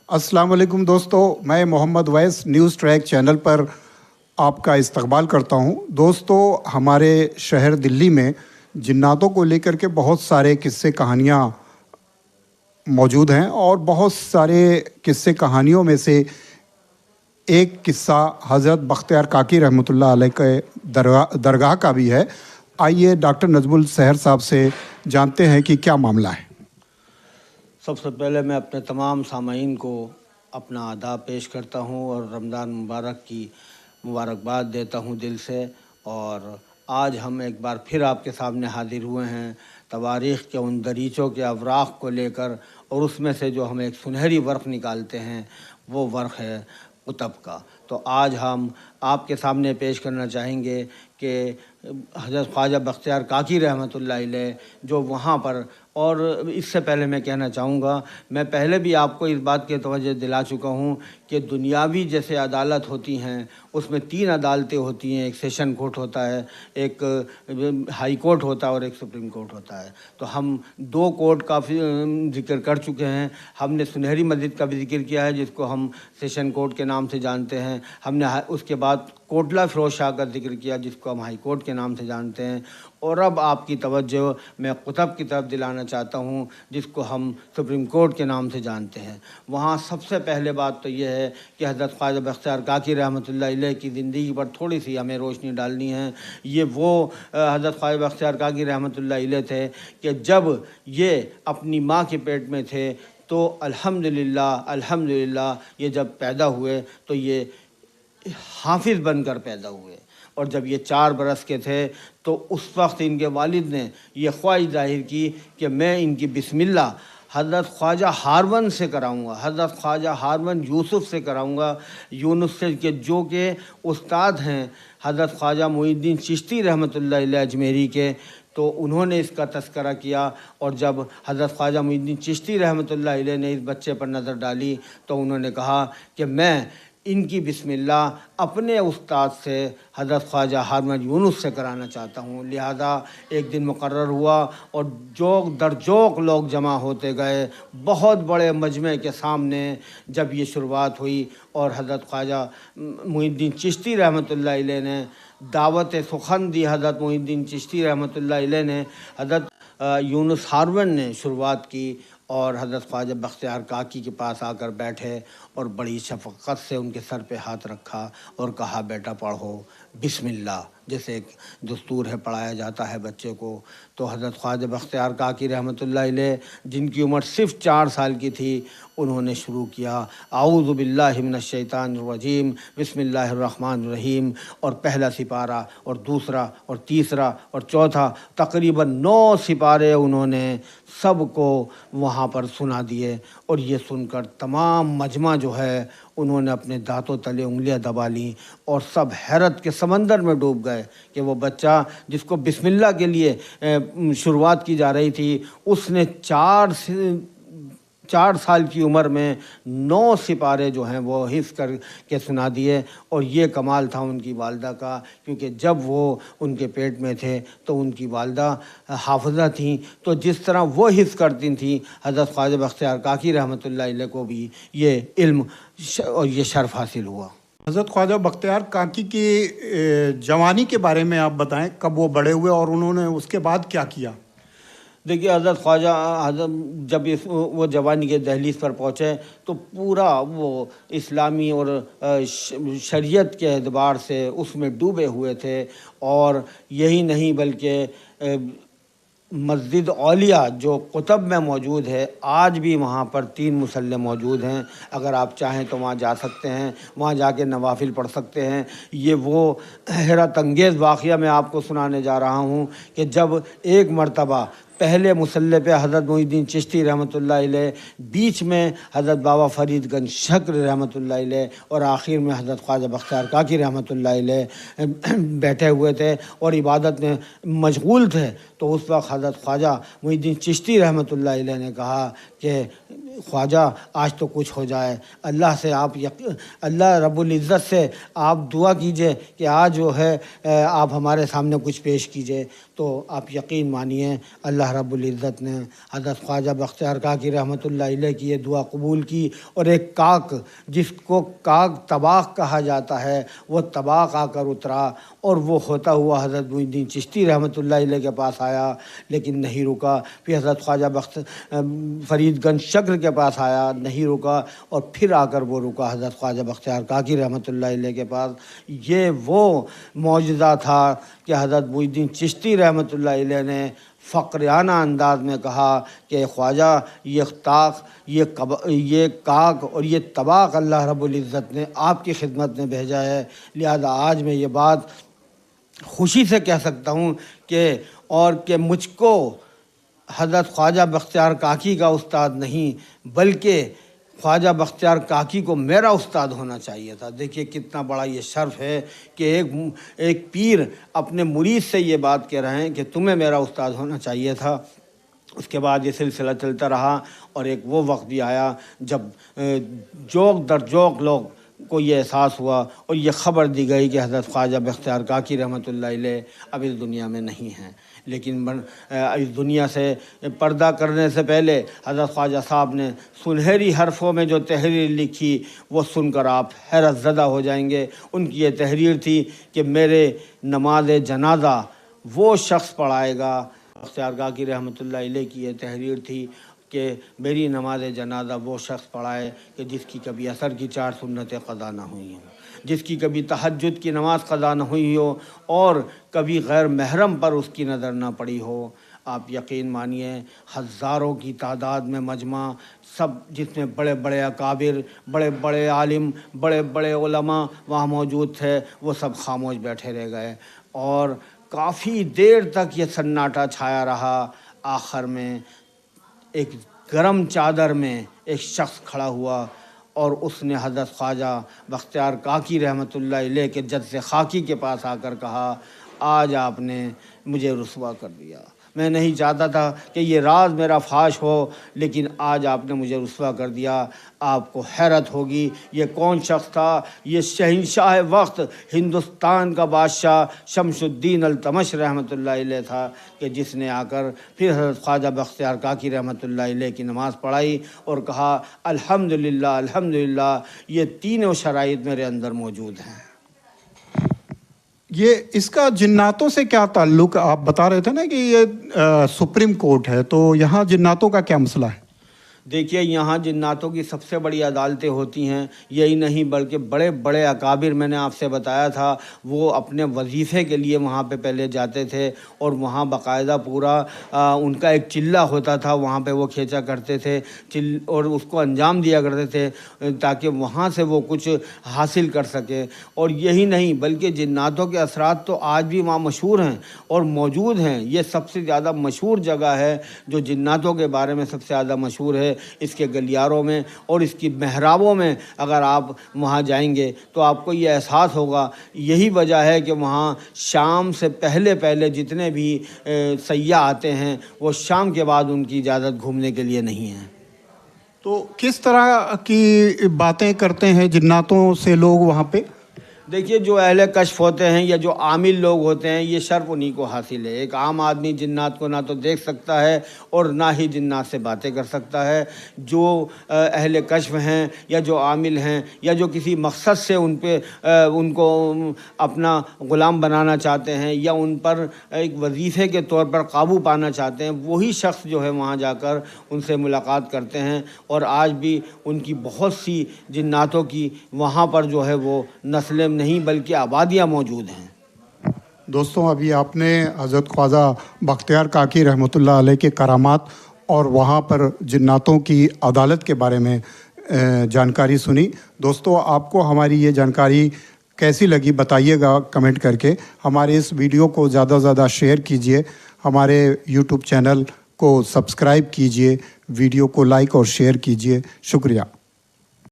अस्सलाम वालेकुम दोस्तों, मैं मोहम्मद वैस न्यूज़ ट्रैक चैनल पर आपका इस्तकबाल करता हूं। दोस्तों, हमारे शहर दिल्ली में जिन्नातों को लेकर के बहुत सारे किस्से कहानियां मौजूद हैं और बहुत सारे किस्से कहानियों में से एक किस्सा हज़रत बख्तियार काकी रहमतुल्लाह अलैह के दरगाह का भी है। आइए डॉक्टर नजमुल सहर साहब से जानते हैं कि क्या मामला है। सबसे पहले मैं अपने तमाम सामाईन को अपना आदाब पेश करता हूँ और रमज़ान मुबारक की मुबारकबाद देता हूँ दिल से। और आज हम एक बार फिर आपके सामने हाजिर हुए हैं तवारीख़ के उन दरीचों के अवराक़ को लेकर, और उसमें से जो हम एक सुनहरी वर्क़ निकालते हैं वो वर्क़ है कुतब का। तो आज हम आपके सामने पेश करना चाहेंगे कि हज़रत ख्वाजा बख्तियार काकी रहमतुल्लाह अलैह जो वहाँ पर, और इससे पहले मैं कहना चाहूँगा, मैं पहले भी आपको इस बात की तवज्जो दिला चुका हूँ कि दुनियावी जैसे अदालत होती हैं उसमें 3 अदालतें होती हैं। एक सेशन कोर्ट होता है, एक हाई कोर्ट होता है और एक सुप्रीम कोर्ट होता है। तो हम 2 कोर्ट का जिक्र कर चुके हैं। हमने सुनहरी मस्जिद का भी जिक्र किया है जिसको हम सेशन कोर्ट के नाम से जानते हैं। हमने उसके बाद कोटला फिरोज शाह का जिक्र किया जिसको हम हाई कोर्ट के नाम से जानते हैं। और अब आपकी तवज्जो मैं कुतब की तरफ दिलाना चाहता हूँ जिसको हम सुप्रीम कोर्ट के नाम से जानते हैं। वहाँ सबसे पहले बात तो ये है कि हज़रत ख्वाजा बख्तियार काकी रहमतुल्लाह अलैह की ज़िंदगी पर थोड़ी सी हमें रोशनी डालनी है। ये वो हज़रत ख्वाजा बख्तियार काकी रहमतुल्लाह अलैह थे कि जब ये अपनी माँ के पेट में थे तो अल्हम्दुलिल्लाह ये जब पैदा हुए तो ये हाफिज़ बनकर पैदा हुए। और जब ये 4 बरस के थे तो उस वक्त इनके वालिद ने ये ख्वाहिश ज़ाहिर की कि मैं इनकी बिस्मिल्लाह हज़रत ख्वाजा हारवन से कराऊंगा, हज़रत ख्वाजा हारवन यूसुफ़ से कराऊंगा। यूनुस से के जो के उस्ताद हैं हज़रत ख्वाजा मुईनुद्दीन चिश्ती रहमतुल्लाह अलैह अजमेरी के, तो उन्होंने इसका तज़किरा किया। और जब हज़रत ख्वाजा मुईनुद्दीन चिश्ती रहमतुल्लाह अलैह ने इस बच्चे पर नज़र डाली तो उन्होंने कहा कि मैं इनकी बिस्मिल्लाह अपने उस्ताद से हज़रत ख्वाजा हारवन यूनुस से कराना चाहता हूँ। लिहाजा एक दिन मुकर्रर हुआ और जोक दर जोक लोग जमा होते गए। बहुत बड़े मजमे के सामने जब ये शुरुआत हुई और हज़रत ख्वाजा मुईनुद्दीन चिश्ती रहमतुल्लाह अलैह ने दावत सुखन दी। हज़रत मुईनुद्दीन चिश्ती रहमतुल्लाह अलैह ने हज़रत यूनुस हारवन ने शुरुआत की और हज़रत ख्वाजा बख्तियार काकी के पास आकर बैठे और बड़ी शफ़क़त से उनके सर पे हाथ रखा और कहा, बेटा पढ़ो बिस्मिल्लाह, जैसे एक दस्तूर है पढ़ाया जाता है बच्चे को। तो हज़रत ख्वाजा बख्तियार काकी रहमतुल्लाह अलैह जिनकी उम्र सिर्फ़ 4 साल की थी उन्होंने शुरू किया आऊज़ु बिल्लाहि मिनश शैतानिर रजीम बिस्मिल्लाहिर रहमानिर रहीम। और पहला सिपारा और दूसरा और तीसरा और चौथा तकरीबन 9 सिपारे उन्होंने सबको वहाँ पर सुना दिए। और ये सुनकर तमाम मजमा जो है उन्होंने अपने दांतों तले उंगलियां दबा लीं और सब हैरत के समंदर में डूब गए कि वो बच्चा जिसको बिस्मिल्लाह के लिए शुरुआत की जा रही थी उसने 4 साल की उम्र में 9 सिपारे जो हैं वो हिफ्ज़ कर के सुना दिए। और ये कमाल था उनकी वालदा का, क्योंकि जब वो उनके पेट में थे तो उनकी वालदा हाफ़िज़ा थीं। तो जिस तरह वो हिफ्ज़ करती थीं हज़रत ख्वाजा बख्तियार काकी रहमतुल्लाह अलैह को भी ये इल्म और ये शर्फ़ हासिल हुआ। हज़रत ख्वाजा बख्तियार काकी की जवानी के बारे में आप बताएं, कब वो बड़े हुए और उन्होंने उसके बाद क्या किया? देखिए, हज़रत ख्वाजा जब वो जवानी के दहलीज़ पर पहुँचे तो पूरा वो इस्लामी और शरीयत के एतबार से उसमें डूबे हुए थे। और यही नहीं बल्कि मस्जिद औलिया जो कुतब में मौजूद है, आज भी वहाँ पर 3 मुसल्ले मौजूद हैं। अगर आप चाहें तो वहाँ जा सकते हैं, वहाँ जाके नवाफिल पढ़ सकते हैं। ये वो हैरत अंगेज़ वाक़या मैं आपको सुनाने जा रहा हूँ कि जब एक मरतबा पहले मुसल्ले पे हज़रत मुईनुद्दीन चिश्ती रहमतुल्लाह अलैह, बीच में हज़रत बाबा फ़रीदगंज शक्र रहमतुल्लाह अलैह और आखिर में हज़रत ख्वाजा बख्तियार काकी रहमतुल्लाह अलैह बैठे हुए थे और इबादत में मशगूल थे। तो उस वक्त हज़रत ख्वाजा मुईनुद्दीन चिश्ती रहमतुल्लाह अलैह ने कहा कि ख्वाजा आज तो कुछ हो जाए, अल्लाह से आप अल्लाह रब्बुल इज़्ज़त से आप दुआ कीजिए कि आज जो है आप हमारे सामने कुछ पेश कीजिए। तो आप यकीन मानिए अल्लाह रब्बुल इज़्ज़त ने हज़रत ख्वाजा बख्तियार काकी रहमतुल्लाह अलैह की ये दुआ कबूल की, और एक काक, जिसको काक तबाक कहा जाता है, वो तबाक आकर उतरा और वो होता हुआ हज़रत मुइनुद्दीन चिश्ती रहमतुल्लाह अलैह के पास आया, लेकिन नहीं रुका। फिर हज़रत ख्वाजा फरीदगंज शक्र के पास आया, नहीं रुका, और फिर आकर वो रुका हज़रत ख्वाजा बख्तियार काकी रहमतुल्लाह अलैह के पास। ये वो मौजज़ा था कि हज़रत मुइनुद्दीन चिश्ती रहमतुल्लाह अलैह ने फ़क़राना अंदाज में कहा कि ख्वाजा ये ताक, ये काक और ये तबाक अल्लाह रब्बुल इज़्ज़त ने आपकी खिदमत में भेजा है। लिहाजा आज मैं ये बात खुशी से कह सकता हूँ कि मुझको हज़रत ख्वाजा बख्तियार काकी का उस्ताद नहीं, बल्कि ख्वाजा बख्तियार काकी को मेरा उस्ताद होना चाहिए था। देखिए कितना बड़ा ये शर्फ़ है कि एक पीर अपने मुरीद से ये बात कह रहे हैं कि तुम्हें मेरा उस्ताद होना चाहिए था। उसके बाद ये सिलसिला चलता रहा, और एक वो वक्त भी आया जब जोक दर जोक लोग को ये एहसास हुआ और ये ख़बर दी गई कि हज़रत ख्वाजा बख्तियार काकी रहमतुल्लाह अलैह अब इस दुनिया में नहीं हैं। लेकिन इस दुनिया से पर्दा करने से पहले हज़रत ख्वाजा साहब ने सुनहरी हरफों में जो तहरीर लिखी, वो सुनकर आप हैरत ज़दा हो जाएंगे। उनकी ये तहरीर थी कि मेरे नमाज जनाजा वो शख्स पढ़ाएगा। बख्तियार काकी रहमतुल्लाह अलैह की ये तहरीर थी कि मेरी नमाज जनाजा वो शख्स पढ़ाए कि जिसकी कभी असर की 4 सुन्नतें क़ज़ा ना हुई हों, जिसकी कभी तहज्जुद की नमाज़ क़ज़ा ना हुई हो, और कभी गैर महरम पर उसकी नज़र ना पड़ी हो। आप यकीन मानिए हज़ारों की तादाद में मजमा, सब जितने बड़े बड़े अकाबिर, बड़े बड़े आलिम, बड़े बड़े उलमा वहाँ मौजूद थे, वो सब खामोश बैठे रह गए, और काफ़ी देर तक ये सन्नाटा छाया रहा। आखिर में एक गरम चादर में एक शख्स खड़ा हुआ, और उसने हज़रत ख्वाजा बख्तियार काकी रहमतुल्लाह अलैह के जद्द खाकी के पास आकर कहा, आज आपने मुझे रुसवा कर दिया। मैं नहीं चाहता था कि ये राज मेरा फाश हो, लेकिन आज आपने मुझे रुसवा कर दिया। आपको हैरत होगी ये कौन शख्स था। ये शहंशाह वक्त, हिंदुस्तान का बादशाह शमशुद्दीन अल्तमश रहमतुल्लाह अलैह था, कि जिसने आकर फिर हज़रत ख्वाजा बख्तियार काकी रहमतुल्लाह अलैह की नमाज़ पढ़ाई और कहा, अल्हम्दुलिल्लाह अल्हम्दुलिल्लाह, ये तीनों शराइत मेरे अंदर मौजूद हैं। ये इसका जिन्नातों से क्या ताल्लुक़? आप बता रहे थे ना कि ये सुप्रीम कोर्ट है, तो यहाँ जिन्नातों का क्या मसला है? देखिए यहाँ जिन्नातों की सबसे बड़ी अदालतें होती हैं। यही नहीं बल्कि बड़े बड़े अकाबिर, मैंने आपसे बताया था, वो अपने वजीफ़े के लिए वहाँ पे पहले जाते थे, और वहाँ बाकायदा पूरा उनका एक चिल्ला होता था, वहाँ पे वो खींचा करते थे और उसको अंजाम दिया करते थे ताकि वहाँ से वो कुछ हासिल कर सके। और यही नहीं बल्कि जिन्नातों के असरात तो आज भी वहाँ मशहूर हैं और मौजूद हैं। ये सबसे ज़्यादा मशहूर जगह है जो जिन्नातों के बारे में सबसे ज़्यादा मशहूर है। इसके गलियारों में और इसकी महराबों में अगर आप वहाँ जाएंगे तो आपको ये एहसास होगा। यही वजह है कि वहाँ शाम से पहले पहले जितने भी सयाह आते हैं वो शाम के बाद उनकी इजाज़त घूमने के लिए नहीं है। तो किस तरह की बातें करते हैं जिन्नातों से लोग वहाँ पे? देखिए जो अहले कश्फ होते हैं या जो आमिल लोग होते हैं, ये शर्फ उन्हीं को हासिल है। एक आम आदमी जिन्नात को ना तो देख सकता है और ना ही जिन्नात से बातें कर सकता है। जो अहले कश्फ हैं या जो आमिल हैं या जो किसी मकसद से उनको अपना ग़ुलाम बनाना चाहते हैं या उन पर एक वजीफ़े के तौर पर काबू पाना चाहते हैं, वही शख्स जो है वहाँ जाकर उनसे मुलाकात करते हैं। और आज भी उनकी बहुत सी जिन्नातों की वहाँ पर जो है वो नस्लें नहीं बल्कि आबादियाँ मौजूद हैं। दोस्तों अभी आपने हज़रत ख्वाजा बख्तियार काकी रहमतुल्लाह अलैह के करामात और वहाँ पर जिन्नातों की अदालत के बारे में जानकारी सुनी। दोस्तों आपको हमारी ये जानकारी कैसी लगी बताइएगा कमेंट करके। हमारे इस वीडियो को ज़्यादा से ज़्यादा शेयर कीजिए, हमारे यूट्यूब चैनल को सब्सक्राइब कीजिए, वीडियो को लाइक और शेयर कीजिए। शुक्रिया।